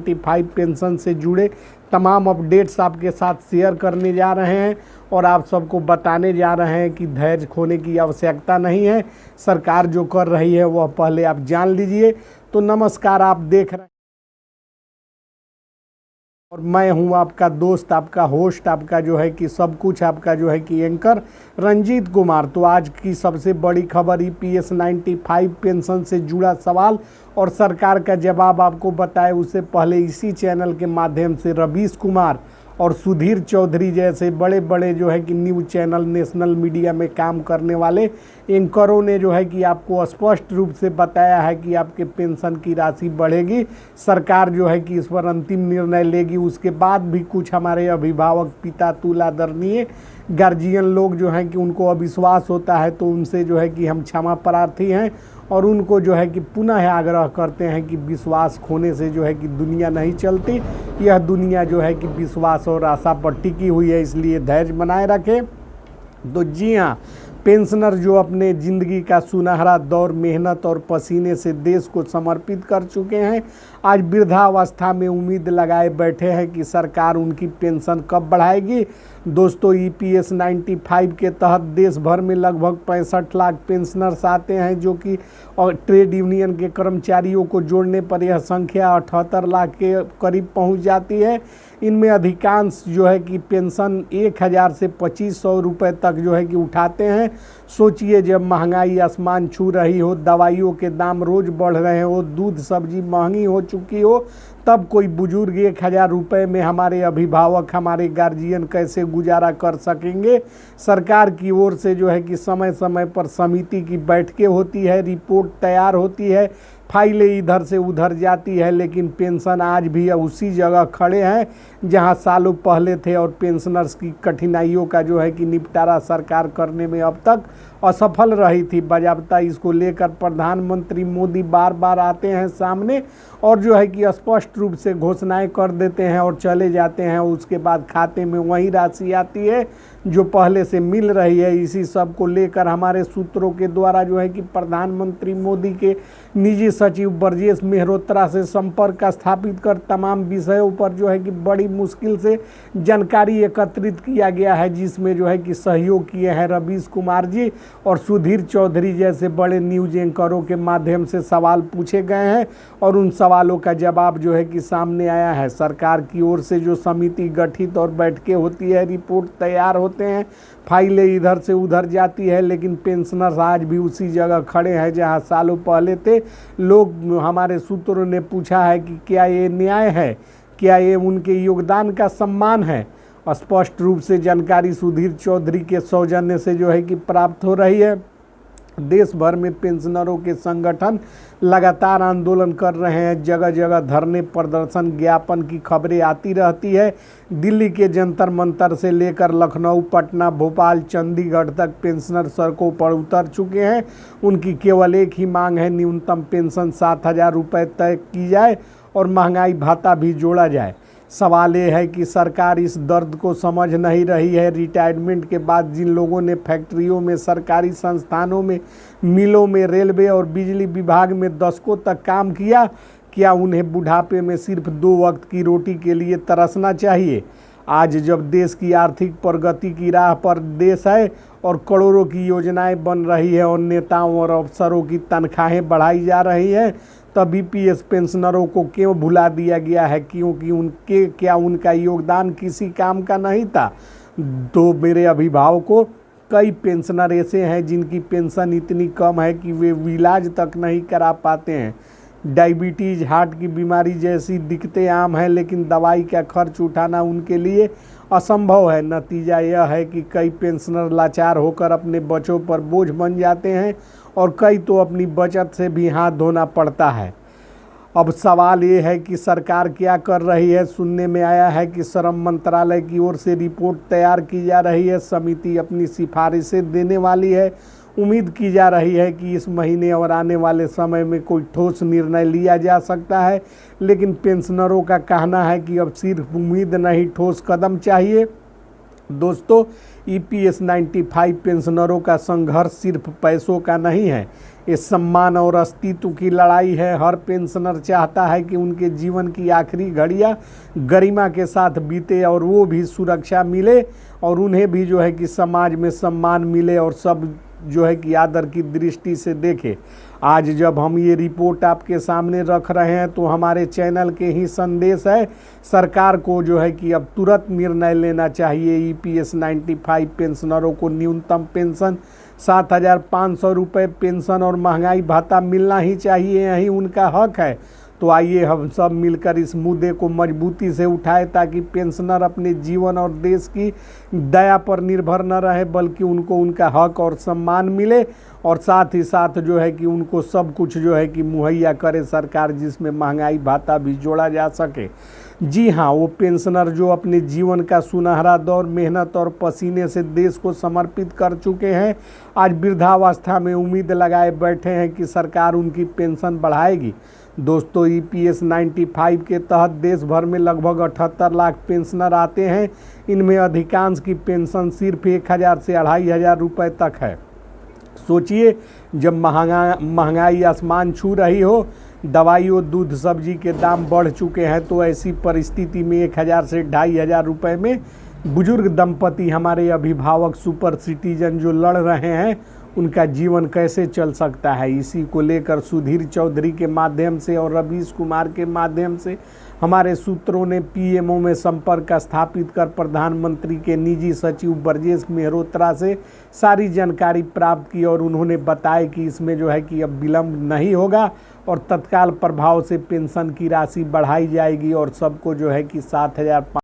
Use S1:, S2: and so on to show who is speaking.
S1: 95 pension से जुड़े तमाम अपडेट्स आपके साथ शेयर करने जा रहे हैं और आप सबको बताने जा रहे हैं कि धैर्य खोने की आवश्यकता नहीं है। सरकार जो कर रही है वह पहले आप जान लीजिए। तो नमस्कार, आप देख रहे हैं और मैं हूं आपका दोस्त, आपका होस्ट, आपका जो है कि सब कुछ, आपका जो है कि एंकर रंजीत कुमार। तो आज की सबसे बड़ी खबर ईपीएस 95 पेंशन से जुड़ा सवाल और सरकार का जवाब आपको बताए उससे पहले इसी चैनल के माध्यम से रवीश कुमार और सुधीर चौधरी जैसे बड़े बड़े जो है कि न्यूज़ चैनल, नेशनल मीडिया में काम करने वाले एंकरों ने जो है कि आपको स्पष्ट रूप से बताया है कि आपके पेंशन की राशि बढ़ेगी। सरकार जो है कि इस पर अंतिम निर्णय लेगी। उसके बाद भी कुछ हमारे अभिभावक, पिता, तुलादरणीय गार्जियन लोग जो हैं कि उनको अविश्वास होता है, तो उनसे जो है कि हम क्षमा प्रार्थी हैं और उनको जो है कि पुनः आग्रह करते हैं कि विश्वास खोने से जो है कि दुनिया नहीं चलती। यह दुनिया जो है कि विश्वास और आशा पर टिकी हुई है, इसलिए धैर्य बनाए रखें। तो जी हाँ, पेंशनर जो अपने ज़िंदगी का सुनहरा दौर मेहनत और पसीने से देश को समर्पित कर चुके हैं, आज वृद्धावस्था में उम्मीद लगाए बैठे हैं कि सरकार उनकी पेंशन कब बढ़ाएगी। दोस्तों, ईपीएस 95 के तहत देश भर में लगभग 65 लाख पेंशनर्स आते हैं, जो कि और ट्रेड यूनियन के कर्मचारियों को जोड़ने पर यह संख्या 78 लाख के करीब पहुंच जाती है। इनमें अधिकांश जो है कि पेंशन 1000 से 2500 रुपये तक जो है कि उठाते हैं। सोचिए, जब महंगाई आसमान छू रही हो, दवाइयों के दाम रोज़ बढ़ रहे हो, दूध सब्जी महंगी हो चुकी हो, तब कोई बुजुर्ग 1000 रुपये में हमारे अभिभावक, हमारे गार्जियन कैसे गुजारा कर सकेंगे। सरकार की ओर से जो है कि समय समय पर समिति की बैठकें होती है, रिपोर्ट तैयार होती है, फाइलें इधर से उधर जाती है, लेकिन पेंशन आज भी उसी जगह खड़े हैं जहां सालों पहले थे और पेंशनर्स की कठिनाइयों का जो है कि निपटारा सरकार करने में अब तक असफल रही थी। बाज़ाब्ता इसको लेकर प्रधानमंत्री मोदी बार बार आते हैं सामने और जो है कि स्पष्ट रूप से घोषणाएं कर देते हैं और चले जाते हैं। उसके बाद खाते में वही राशि आती है जो पहले से मिल रही है। इसी सब को लेकर हमारे सूत्रों के द्वारा जो है कि प्रधानमंत्री मोदी के निजी सचिव ब्रजेश मेहरोत्रा से संपर्क स्थापित कर तमाम विषयों पर जो है कि बड़ी मुश्किल से जानकारी एकत्रित किया गया है, जिसमें जो है कि सहयोग किए हैं रवीश कुमार जी और सुधीर चौधरी जैसे बड़े न्यूज एंकरों के माध्यम से सवाल पूछे गए हैं और उन सवालों का जवाब जो है कि सामने आया है। सरकार की ओर से जो समिति गठित और बैठकें होती है, रिपोर्ट तैयार होते हैं, फाइलें इधर से उधर जाती है, लेकिन पेंशनर्स आज भी उसी जगह खड़े हैं जहां सालों पहले थे। लोग, हमारे सूत्रों ने पूछा है कि क्या ये न्याय है, क्या ये उनके योगदान का सम्मान है। स्पष्ट रूप से जानकारी सुधीर चौधरी के सौजन्य से जो है कि प्राप्त हो रही है। देश भर में पेंशनरों के संगठन लगातार आंदोलन कर रहे हैं, जगह जगह धरने, प्रदर्शन, ज्ञापन की खबरें आती रहती है। दिल्ली के जंतर मंतर से लेकर लखनऊ, पटना, भोपाल, चंडीगढ़ तक पेंशनर सड़कों पर उतर चुके हैं। उनकी केवल एक ही मांग है, न्यूनतम पेंशन 7000 रुपये तय की जाए और महंगाई भत्ता भी जोड़ा जाए। सवाल ये है कि सरकार इस दर्द को समझ नहीं रही है। रिटायरमेंट के बाद जिन लोगों ने फैक्ट्रियों में, सरकारी संस्थानों में, मिलों में, रेलवे और बिजली विभाग में दशकों तक काम किया, क्या उन्हें बुढ़ापे में सिर्फ 2 वक्त की रोटी के लिए तरसना चाहिए? आज जब देश की आर्थिक प्रगति की राह पर देश है और करोड़ों की योजनाएं बन रही है और नेताओं और अफसरों की तनख्वाहें बढ़ाई जा रही है, तब ईपीएस पेंशनरों को क्यों भुला दिया गया है? क्योंकि क्या उनका योगदान किसी काम का नहीं था? तो मेरे अभिभावकों, कई पेंशनर ऐसे हैं जिनकी पेंशन इतनी कम है कि वे इलाज तक नहीं करा पाते हैं। डायबिटीज़, हार्ट की बीमारी जैसी दिक्कतें आम हैं, लेकिन दवाई का खर्च उठाना उनके लिए असंभव है। नतीजा यह है कि कई पेंशनर लाचार होकर अपने बच्चों पर बोझ बन जाते हैं और कई तो अपनी बचत से भी हाथ धोना पड़ता है। अब सवाल ये है कि सरकार क्या कर रही है। सुनने में आया है कि श्रम मंत्रालय की ओर से रिपोर्ट तैयार की जा रही है, समिति अपनी सिफारिशें देने वाली है। उम्मीद की जा रही है कि इस महीने और आने वाले समय में कोई ठोस निर्णय लिया जा सकता है, लेकिन पेंशनरों का कहना है कि अब सिर्फ उम्मीद नहीं, ठोस कदम चाहिए। दोस्तों, ईपीएस 95 पेंशनरों का संघर्ष सिर्फ पैसों का नहीं है, ये सम्मान और अस्तित्व की लड़ाई है। हर पेंशनर चाहता है कि उनके जीवन की आखिरी घड़ियां गरिमा के साथ बीते और वो भी सुरक्षा मिले और उन्हें भी जो है कि समाज में सम्मान मिले और सब जो है कि आदर की दृष्टि से देखे। आज जब हम ये रिपोर्ट आपके सामने रख रहे हैं तो हमारे चैनल के ही संदेश है। सरकार को जो है कि अब तुरंत निर्णय लेना चाहिए। ईपीएस 95 पेंशनरों को न्यूनतम पेंशन 7,500 रुपये पेंशन और महंगाई भत्ता मिलना ही चाहिए, यही उनका हक है। तो आइए हम सब मिलकर इस मुद्दे को मजबूती से उठाएं ताकि पेंशनर अपने जीवन और देश की दया पर निर्भर न रहे, बल्कि उनको उनका हक और सम्मान मिले और साथ ही साथ जो है कि उनको सब कुछ जो है कि मुहैया करे सरकार, जिसमें महंगाई भत्ता भी जोड़ा जा सके। जी हाँ, वो पेंशनर जो अपने जीवन का सुनहरा दौर मेहनत और पसीने से देश को समर्पित कर चुके हैं, आज वृद्धावस्था में उम्मीद लगाए बैठे हैं कि सरकार उनकी पेंशन बढ़ाएगी। दोस्तों, ईपीएस 95 के तहत देश भर में लगभग 78 लाख पेंशनर आते हैं। इनमें अधिकांश की पेंशन सिर्फ 1,000 से 2,500 रुपये तक है। सोचिए, जब महंगाई आसमान छू रही हो, दवाइयों दूध सब्जी के दाम बढ़ चुके हैं, तो ऐसी परिस्थिति में 1,000 से 2,500 रुपये में बुजुर्ग दंपति, हमारे अभिभावक सुपर सिटीजन जो लड़ रहे हैं, उनका जीवन कैसे चल सकता है। इसी को लेकर सुधीर चौधरी के माध्यम से और रवीश कुमार के माध्यम से हमारे सूत्रों ने पीएमओ में संपर्क स्थापित कर प्रधानमंत्री के निजी सचिव ब्रजेश मेहरोत्रा से सारी जानकारी प्राप्त की और उन्होंने बताया कि इसमें जो है कि अब विलंब नहीं होगा और तत्काल प्रभाव से पेंशन की राशि बढ़ाई जाएगी और सबको जो है कि 7,500